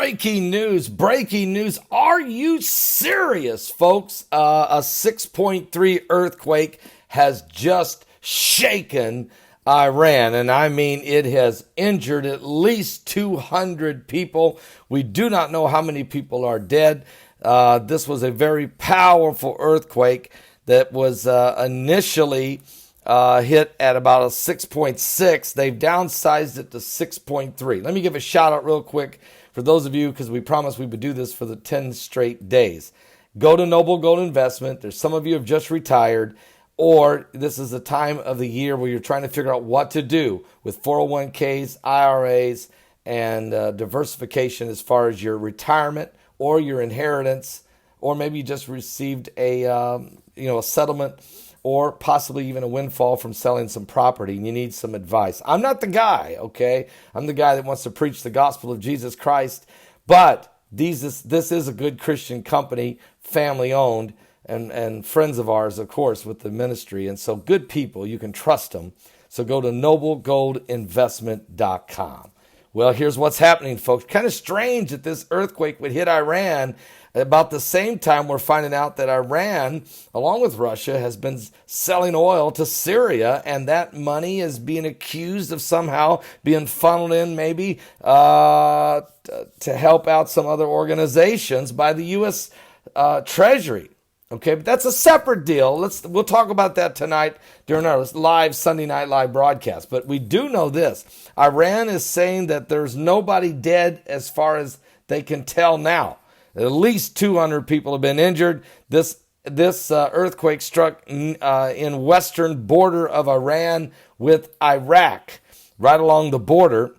breaking news. Are you serious, folks? A 6.3 earthquake has just shaken Iran. And I mean, it has injured at least 200 people. We do not know how many people are dead. This was a very powerful earthquake that was initially hit at about a 6.6. They've downsized it to 6.3. Let me give a shout out real quick for those of you, because we promised we would do this for the 10 straight days. Go to Noble Gold Investment. There's some of you have just retired, or this is the time of the year where you're trying to figure out what to do with 401ks, IRAs, and diversification as far as your retirement or your inheritance, or maybe you just received a settlement, or possibly even a windfall from selling some property and you need some advice. I'm not the guy, okay? I'm the guy that wants to preach the gospel of Jesus Christ, but this is a good Christian company, family owned, and friends of ours, of course, with the ministry. And so good people, you can trust them. So go to noblegoldinvestment.com. Well, here's what's happening, folks. Kind of strange that this earthquake would hit Iran. About the same time, we're finding out that Iran, along with Russia, has been selling oil to Syria, and that money is being accused of somehow being funneled in maybe to help out some other organizations by the U.S. Treasury. Okay, but that's a separate deal. We'll talk about that tonight during our live Sunday Night Live broadcast. But we do know this. Iran is saying that there's nobody dead as far as they can tell now. At least 200 people have been injured. This earthquake struck in western border of Iran with Iraq, right along the border.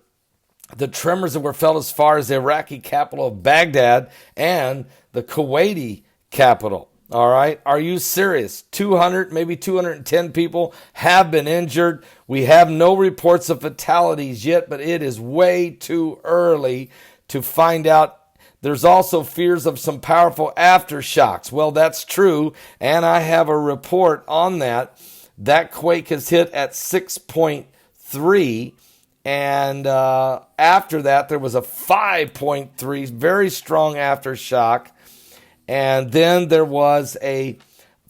The tremors that were felt as far as the Iraqi capital of Baghdad and the Kuwaiti capital. All right. Are you serious? 200, maybe 210 people have been injured. We have no reports of fatalities yet, but it is way too early to find out. There's also fears of some powerful aftershocks. Well, that's true. And I have a report on that. That quake has hit at 6.3. And after that, there was a 5.3, very strong aftershock. And then there was a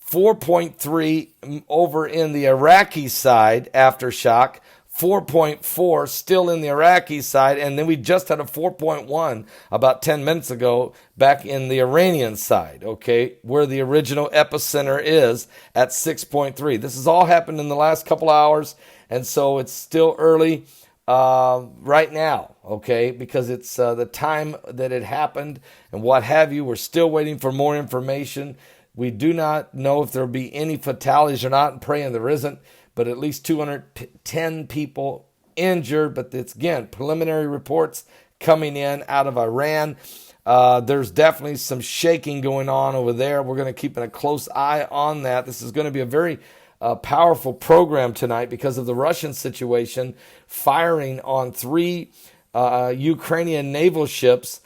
4.3 over in the Iraqi side, aftershock, 4.4 still in the Iraqi side, and then we just had a 4.1 about 10 minutes ago back in the Iranian side, okay, where the original epicenter is at 6.3. This has all happened in the last couple hours, and so it's still early right now, okay, because it's the time that it happened and what have you. We're still waiting for more information. We do not know if there will be any fatalities or not, and praying there isn't, but at least 210 people injured. But it's, again, preliminary reports coming in out of Iran. There's definitely some shaking going on over there. We're going to keep a close eye on that. This is going to be a very powerful program tonight because of the Russian situation, firing on 3 Ukrainian naval ships,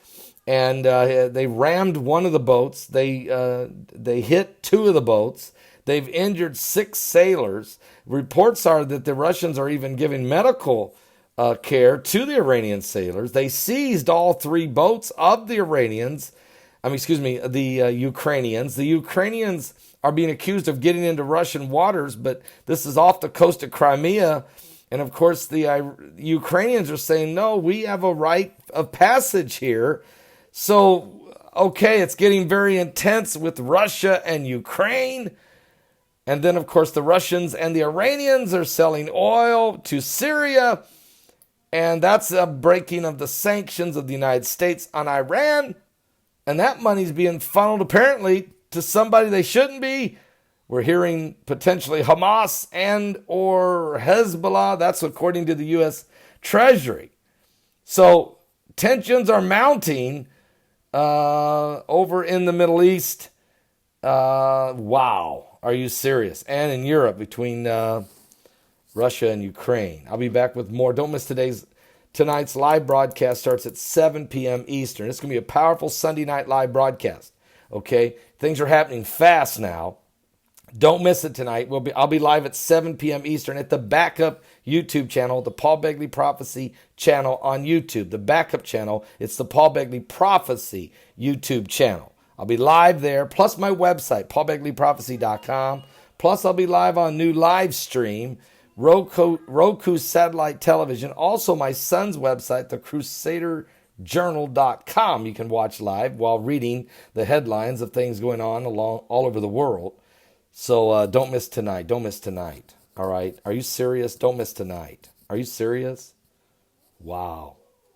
and they rammed one of the boats. They hit 2 of the boats. They've injured 6 sailors. Reports are that the Russians are even giving medical care to the Iranian sailors. They seized all 3 boats of the Ukrainians. The Ukrainians are being accused of getting into Russian waters, but this is off the coast of Crimea. And of course, the Ukrainians are saying, no, we have a right of passage here. So, okay, it's getting very intense with Russia and Ukraine. And then, of course, the Russians and the Iranians are selling oil to Syria. And that's a breaking of the sanctions of the United States on Iran. And that money's being funneled apparently to somebody they shouldn't be. We're hearing potentially Hamas and or Hezbollah. That's according to the U.S. Treasury. So tensions are mounting over in the Middle East. Wow. Are you serious? And in Europe between Russia and Ukraine. I'll be back with more. Don't miss tonight's live broadcast. Starts at 7 p.m. Eastern. It's going to be a powerful Sunday night live broadcast. Okay? Things are happening fast now. Don't miss it tonight. I'll be live at 7 p.m. Eastern at the backup YouTube channel, the Paul Begley Prophecy channel on YouTube. The backup channel, it's the Paul Begley Prophecy YouTube channel. I'll be live there, plus my website, paulbegleyprophecy.com. Plus, I'll be live on new live stream, Roku satellite television. Also, my son's website, thecrusaderjournal.com. You can watch live while reading the headlines of things going on all over the world. So don't miss tonight. Don't miss tonight. All right. Are you serious? Don't miss tonight. Are you serious? Wow.